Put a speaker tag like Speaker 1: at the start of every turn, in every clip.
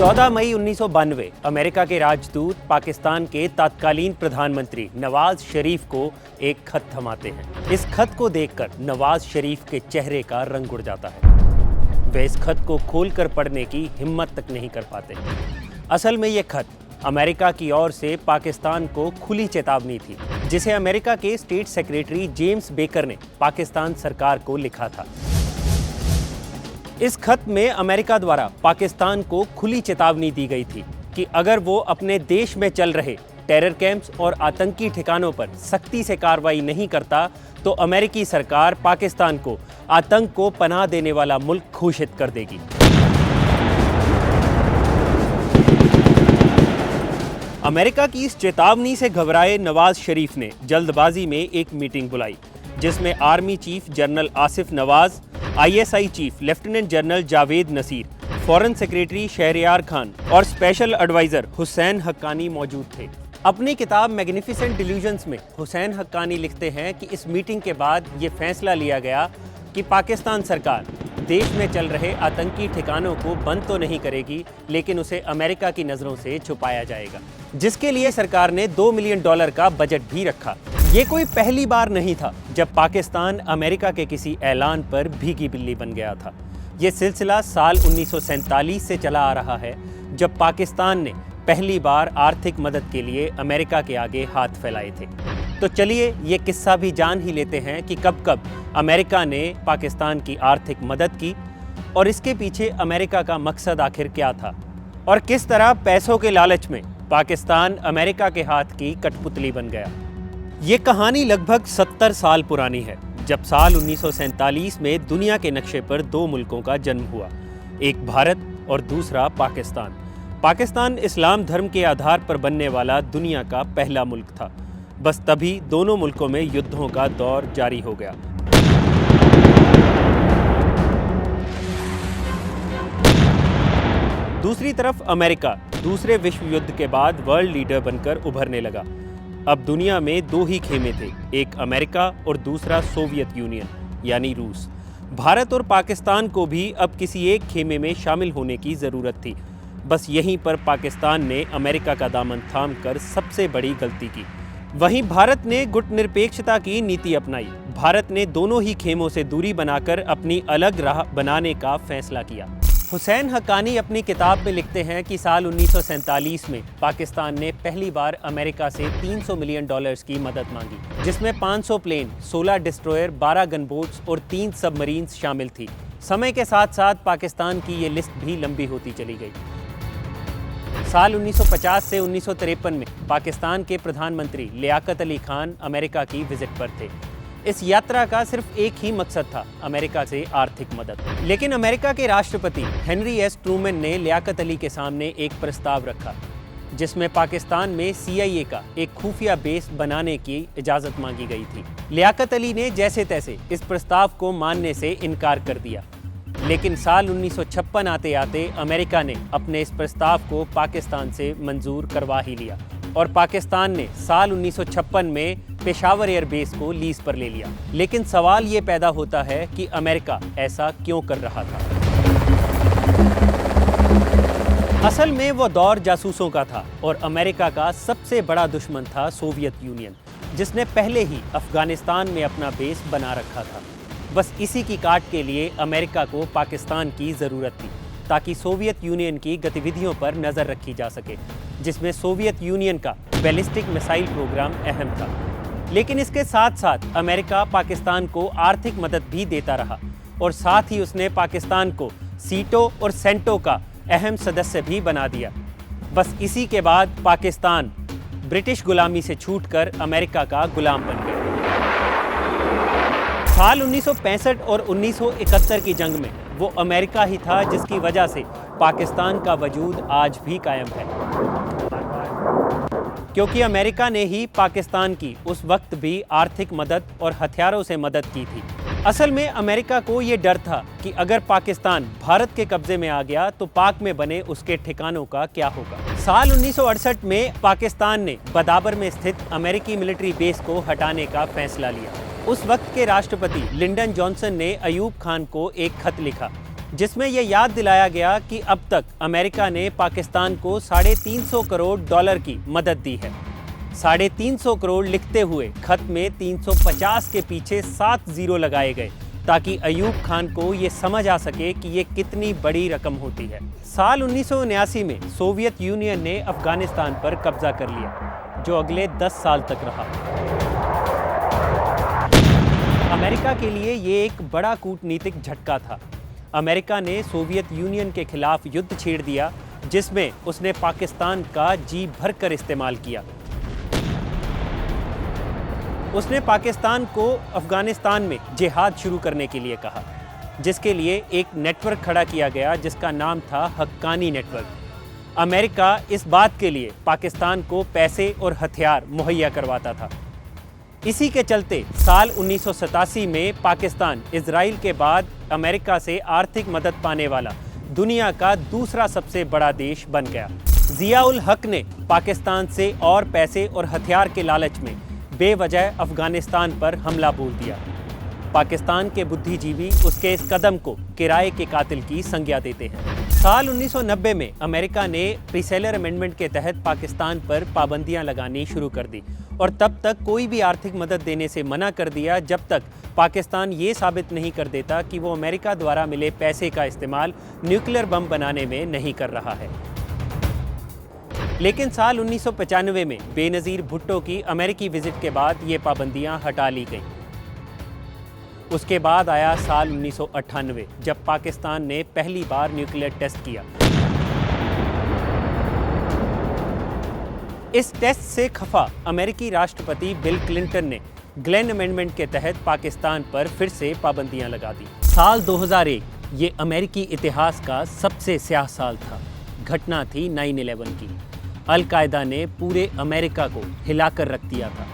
Speaker 1: 14 मई 1992 America के राजदूत पाकिस्तान के तत्कालीन प्रधानमंत्री नवाज शरीफ को एक खत थमाते हैं। इस खत को देखकर नवाज शरीफ के चेहरे का रंग उड़ जाता है। वे इस खत को खोलकर पढ़ने की हिम्मत तक नहीं कर पाते। असल में ये खत अमेरिका की ओर से पाकिस्तान को खुली चेतावनी थी, जिसे अमेरिका के स्टेट सेक्रेटरी जेम्स बेकर ने पाकिस्तान सरकार को लिखा था। इस खत में अमेरिका द्वारा पाकिस्तान को खुली चेतावनी दी गई थी कि अगर वो अपने देश में चल रहे टेरर कैंप्स और आतंकी ठिकानों पर सख्ती से कार्रवाई नहीं करता तो अमेरिकी सरकार पाकिस्तान को आतंक को पनाह देने वाला मुल्क घोषित कर देगी। अमेरिका की इस चेतावनी से घबराए नवाज शरीफ ने जल्दबाजी में एक मीटिंग बुलाई, जिसमें army chief general Asif Nawaz, ISI chief lieutenant general Javed Naseer, foreign secretary Shahryar Khan और स्पेशल एडवाइजर हुसैन हक्कानी मौजूद थे। अपनी किताब मैग्निफिसेंट डिल्यूजन्स में हुसैन हक्कानी लिखते हैं कि इस मीटिंग के बाद ये फैसला लिया गया कि पाकिस्तान सरकार देश में चल रहे आतंकी ठिकानों को बंद तो नहीं करेगी, लेकिन उसे अमेरिका की नज़रों से छुपाया जाएगा, जिसके लिए सरकार ने $2 मिलियन का बजट भी रखा। ये कोई पहली बार नहीं था जब पाकिस्तान अमेरिका के किसी ऐलान पर भीगी बिल्ली बन गया था। ये सिलसिला साल 1947 से चला आ रहा है, जब पाकिस्तान ने पहली बार आर्थिक मदद के लिए अमेरिका के आगे हाथ फैलाए थे। तो चलिए ये किस्सा भी जान ही लेते हैं कि कब कब अमेरिका ने पाकिस्तान की आर्थिक मदद की और इसके पीछे अमेरिका का मकसद आखिर क्या था, और किस तरह पैसों के लालच में पाकिस्तान अमेरिका के हाथ की कठपुतली बन गया। ये कहानी लगभग 70 साल पुरानी है, जब साल 1947 में दुनिया के नक्शे पर दो मुल्कों का जन्म हुआ, एक भारत और दूसरा पाकिस्तान। पाकिस्तान इस्लाम धर्म के आधार पर बनने वाला दुनिया का पहला मुल्क था। बस तभी दोनों मुल्कों में युद्धों का दौर जारी हो गया। दूसरी तरफ अमेरिका दूसरे विश्व युद्ध के बाद वर्ल्ड लीडर बनकर उभरने लगा। अब दुनिया में दो ही खेमे थे, एक अमेरिका और दूसरा सोवियत यूनियन यानी रूस। भारत और पाकिस्तान को भी अब किसी एक खेमे में शामिल होने की ज़रूरत थी। बस यहीं पर पाकिस्तान ने अमेरिका का दामन थामकर सबसे बड़ी गलती की। वहीं भारत ने गुटनिरपेक्षता की नीति अपनाई। भारत ने दोनों ही खेमों से दूरी बनाकर अपनी अलग राह बनाने का फैसला किया। हुसैन हक्कानी अपनी किताब में लिखते हैं कि साल 1947 में पाकिस्तान ने पहली बार अमेरिका से $300 मिलियन की मदद मांगी, जिसमें 500 प्लेन, 16 डिस्ट्रॉयर, 12 गनबोट्स और 3 सबमरीन्स शामिल थी। समय के साथ साथ पाकिस्तान की ये लिस्ट भी लंबी होती चली गई। साल 1950 से 1953 में पाकिस्तान के प्रधानमंत्री लियाकत अली खान अमेरिका की विजिट पर थे। इस यात्रा का सिर्फ एक ही मकसद था, अमेरिका से आर्थिक मदद। लेकिन अमेरिका के राष्ट्रपति हेनरी एस ट्रूमैन ने लियाकत अली के सामने एक प्रस्ताव रखा, जिसमें पाकिस्तान में CIA का एक खुफिया बेस बनाने की इजाज़त मांगी गई थी। लियाकत अली ने जैसे तैसे इस प्रस्ताव को मानने से इनकार कर दिया। लेकिन साल 1956 आते आते अमेरिका ने अपने इस प्रस्ताव को पाकिस्तान से मंजूर करवा ही लिया और पाकिस्तान ने साल 1956 में पेशावर एयरबेस को लीज पर ले लिया। लेकिन सवाल ये पैदा होता है कि अमेरिका ऐसा क्यों कर रहा था। असल में वो दौर जासूसों का था और अमेरिका का सबसे बड़ा दुश्मन था सोवियत यूनियन, जिसने पहले ही अफगानिस्तान में अपना बेस बना रखा था। बस इसी की काट के लिए अमेरिका को पाकिस्तान की ज़रूरत थी, ताकि सोवियत यूनियन की गतिविधियों पर नज़र रखी जा सके, जिसमें सोवियत यूनियन का बैलिस्टिक मिसाइल प्रोग्राम अहम था। लेकिन इसके साथ साथ अमेरिका पाकिस्तान को आर्थिक मदद भी देता रहा और साथ ही उसने पाकिस्तान को सीटो और सेंटो का अहम सदस्य भी बना दिया। बस इसी के बाद पाकिस्तान ब्रिटिश गुलामी से छूटकर अमेरिका का गुलाम बन गया। साल 1965 और 1971 की जंग में वो अमेरिका ही था जिसकी वजह से पाकिस्तान का वजूद आज भी कायम है, क्योंकि अमेरिका ने ही पाकिस्तान की उस वक्त भी आर्थिक मदद और हथियारों से मदद की थी। असल में अमेरिका को ये डर था कि अगर पाकिस्तान भारत के कब्जे में आ गया तो पाक में बने उसके ठिकानों का क्या होगा। साल 1968 में पाकिस्तान ने बदाबर में स्थित अमेरिकी मिलिट्री बेस को हटाने का फैसला लिया। उस वक्त के राष्ट्रपति लिंडन जॉनसन ने अयूब खान को एक खत लिखा जिसमें यह याद दिलाया गया कि अब तक अमेरिका ने पाकिस्तान को $350 करोड़ की मदद दी है। 350 करोड़ लिखते हुए खत में 350 के पीछे 7 जीरो लगाए गए ताकि अयूब खान को ये समझ आ सके कि ये कितनी बड़ी रकम होती है। साल 1979 में सोवियत यूनियन ने अफगानिस्तान पर कब्जा कर लिया, जो अगले 10 साल तक रहा। अमेरिका के लिए ये एक बड़ा कूटनीतिक झटका था। अमेरिका ने सोवियत यूनियन के खिलाफ युद्ध छेड़ दिया, जिसमें उसने पाकिस्तान का जी भरकर इस्तेमाल किया। उसने पाकिस्तान को अफगानिस्तान में जिहाद शुरू करने के लिए कहा, जिसके लिए एक नेटवर्क खड़ा किया गया जिसका नाम था हक्कानी नेटवर्क। अमेरिका इस बात के लिए पाकिस्तान को पैसे और हथियार मुहैया करवाता था। इसी के चलते साल 1987 में पाकिस्तान इजराइल के बाद अमेरिका से आर्थिक मदद पाने वाला दुनिया का दूसरा सबसे बड़ा देश बन गया। जिया उल हक ने पाकिस्तान से और पैसे और हथियार के लालच में बेवजह अफगानिस्तान पर हमला बोल दिया। पाकिस्तान के बुद्धिजीवी उसके इस कदम को किराए के कातिल की संज्ञा देते हैं। साल 1990 में अमेरिका ने प्रीसेलर अमेंडमेंट के तहत पाकिस्तान पर पाबंदियां लगानी शुरू कर दी और तब तक कोई भी आर्थिक मदद देने से मना कर दिया जब तक पाकिस्तान ये साबित नहीं कर देता कि वो अमेरिका द्वारा मिले पैसे का इस्तेमाल न्यूक्लियर बम बनाने में नहीं कर रहा है। लेकिन साल 1995 में बेनज़ीर भुट्टो की अमेरिकी विजिट के बाद ये पाबंदियां हटा ली गईं। उसके बाद आया साल 1998 जब पाकिस्तान ने पहली बार न्यूक्लियर टेस्ट किया। इस टेस्ट से खफा अमेरिकी राष्ट्रपति बिल क्लिंटन ने ग्लेन अमेंडमेंट के तहत पाकिस्तान पर फिर से पाबंदियां लगा दी। साल 2001 ये अमेरिकी इतिहास का सबसे स्याह साल था। घटना थी 9/11 की। अल-कायदा ने पूरे अमेरिका को हिलाकर रख दिया था।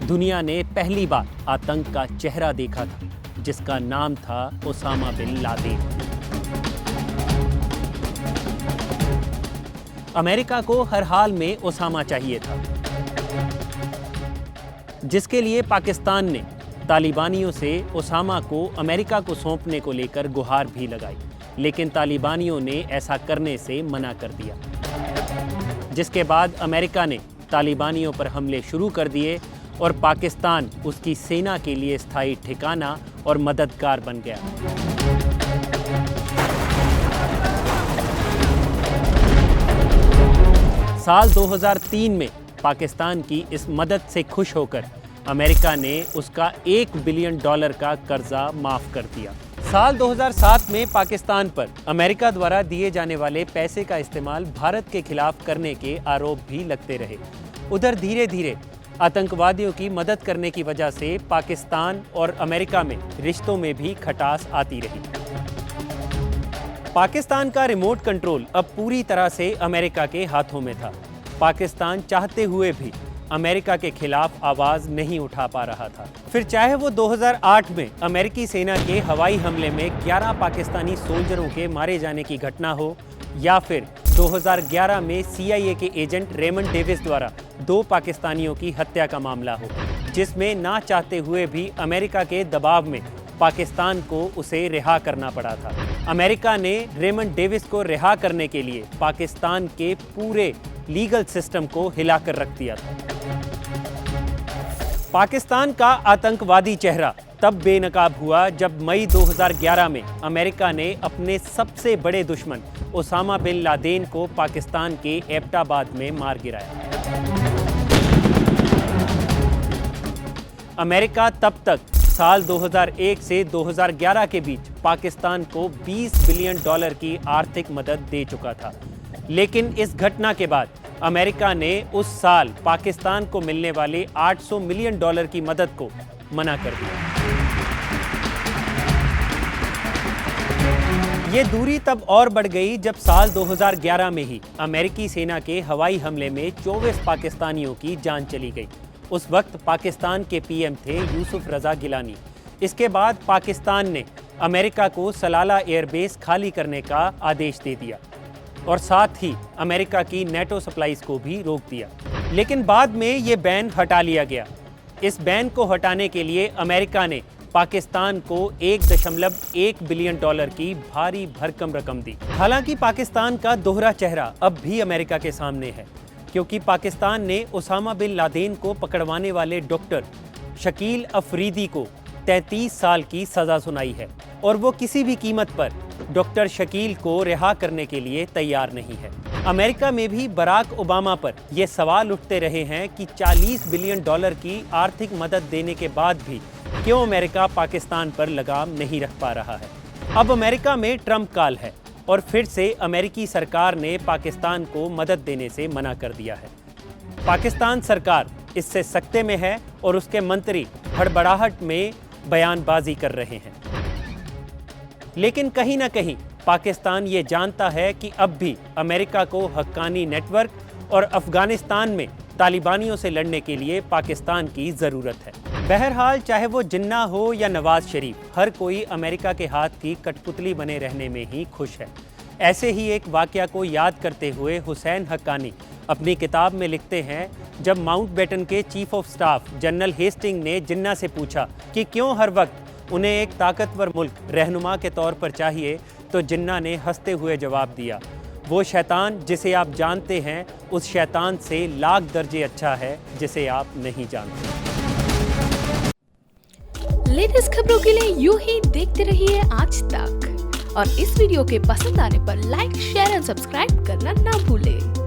Speaker 1: दुनिया ने पहली बार आतंक का चेहरा देखा था, जिसका नाम था ओसामा बिन लादेन। अमेरिका को हर हाल में ओसामा चाहिए था, जिसके लिए पाकिस्तान ने तालिबानियों से ओसामा को अमेरिका को सौंपने को लेकर गुहार भी लगाई, लेकिन तालिबानियों ने ऐसा करने से मना कर दिया, जिसके बाद अमेरिका ने तालिबानियों पर हमले शुरू कर दिए और पाकिस्तान उसकी सेना के लिए स्थायी ठिकाना और मददगार बन गया। साल 2003 में पाकिस्तान की इस मदद से खुश होकर अमेरिका ने उसका $1 बिलियन का कर्जा माफ कर दिया। साल 2007 में पाकिस्तान पर अमेरिका द्वारा दिए जाने वाले पैसे का इस्तेमाल भारत के खिलाफ करने के आरोप भी लगते रहे। उधर धीरे धीरे आतंकवादियों की मदद करने की वजह से पाकिस्तान और अमेरिका में रिश्तों में भी खटास आती रही। पाकिस्तान का रिमोट कंट्रोल अब पूरी तरह से अमेरिका के हाथों में था। पाकिस्तान चाहते हुए भी अमेरिका के खिलाफ आवाज नहीं उठा पा रहा था। फिर चाहे वो 2008 में अमेरिकी सेना के हवाई हमले में 11 पाकिस्तानी सोल्जरों के मारे जाने की घटना हो, या फिर 2011 में CIA के एजेंट रेमंड डेविस द्वारा 2 पाकिस्तानियों की हत्या का मामला हो, जिसमें ना चाहते हुए भी अमेरिका के दबाव में पाकिस्तान को उसे रिहा करना पड़ा था। अमेरिका ने रेमंड डेविस को रिहा करने के लिए पाकिस्तान के पूरे लीगल सिस्टम को हिलाकर रख दिया था। पाकिस्तान का आतंकवादी चेहरा तब बेनकाब हुआ जब मई 2011 में अमेरिका ने अपने सबसे बड़े दुश्मन ओसामा बिन लादेन को पाकिस्तान के एबटाबाद में मार गिराया। अमेरिका तब तक साल 2001 से 2011 के बीच पाकिस्तान को $20 बिलियन की आर्थिक मदद दे चुका था, लेकिन इस घटना के बाद अमेरिका ने उस साल पाकिस्तान को मिलने वाले $800 मिलियन की मदद को मना कर दिया। ये दूरी तब और बढ़ गई जब साल 2011 में ही अमेरिकी सेना के हवाई हमले में 24 पाकिस्तानियों की जान चली गई। उस वक्त पाकिस्तान के PM थे यूसुफ रजा गिलानी। इसके बाद पाकिस्तान ने अमेरिका को सलाला एयरबेस खाली करने का आदेश दे दिया और साथ ही अमेरिका की नेटो सप्लाईज को भी रोक दिया। लेकिन बाद में ये बैन हटा लिया गया। इस बैन को हटाने के लिए अमेरिका ने पाकिस्तान को 1.1 बिलियन डॉलर की भारी भरकम रकम दी। हालांकि पाकिस्तान का दोहरा चेहरा अब भी अमेरिका के सामने है, क्योंकि पाकिस्तान ने उसामा बिन लादेन को पकड़वाने वाले डॉक्टर शकील अफरीदी को 33 साल की सजा सुनाई है और वो किसी भी कीमत पर डॉक्टर शकील को रिहा करने के लिए तैयार नहीं है। अमेरिका में भी बराक ओबामा पर ये सवाल उठते रहे हैं कि 40 बिलियन डॉलर की आर्थिक मदद देने के बाद भी क्यों अमेरिका पाकिस्तान पर लगाम नहीं रख पा रहा है। अब अमेरिका में ट्रंप काल है और फिर से अमेरिकी सरकार ने पाकिस्तान को मदद देने से मना कर दिया है। पाकिस्तान सरकार इससे सकते में है और उसके मंत्री हड़बड़ाहट में बयानबाजी कर रहे हैं। लेकिन कहीं ना कहीं पाकिस्तान ये जानता है कि अब भी अमेरिका को हक्कानी नेटवर्क और अफगानिस्तान में तालिबानियों से लड़ने के लिए पाकिस्तान की ज़रूरत है। बहरहाल चाहे वो जिन्ना हो या नवाज शरीफ, हर कोई अमेरिका के हाथ की कठपुतली बने रहने में ही खुश है। ऐसे ही एक वाकया को याद करते हुए हुसैन हक्कानी अपनी किताब में लिखते हैं, जब माउंटबेटन के chief of staff general Hasting ने जिन्ना से पूछा कि क्यों हर वक्त उन्हें एक ताकतवर मुल्क रहनुमा के तौर पर चाहिए, तो जिन्ना ने हंसते हुए जवाब दिया, वो शैतान जिसे आप जानते हैं उस शैतान से लाख दर्जे अच्छा है जिसे आप नहीं जानते।
Speaker 2: लेटेस्ट खबरों के लिए यूं ही देखते रहिए आज तक और इस वीडियो के पसंद आने पर लाइक, शेयर एंड सब्सक्राइब करना ना भूलें।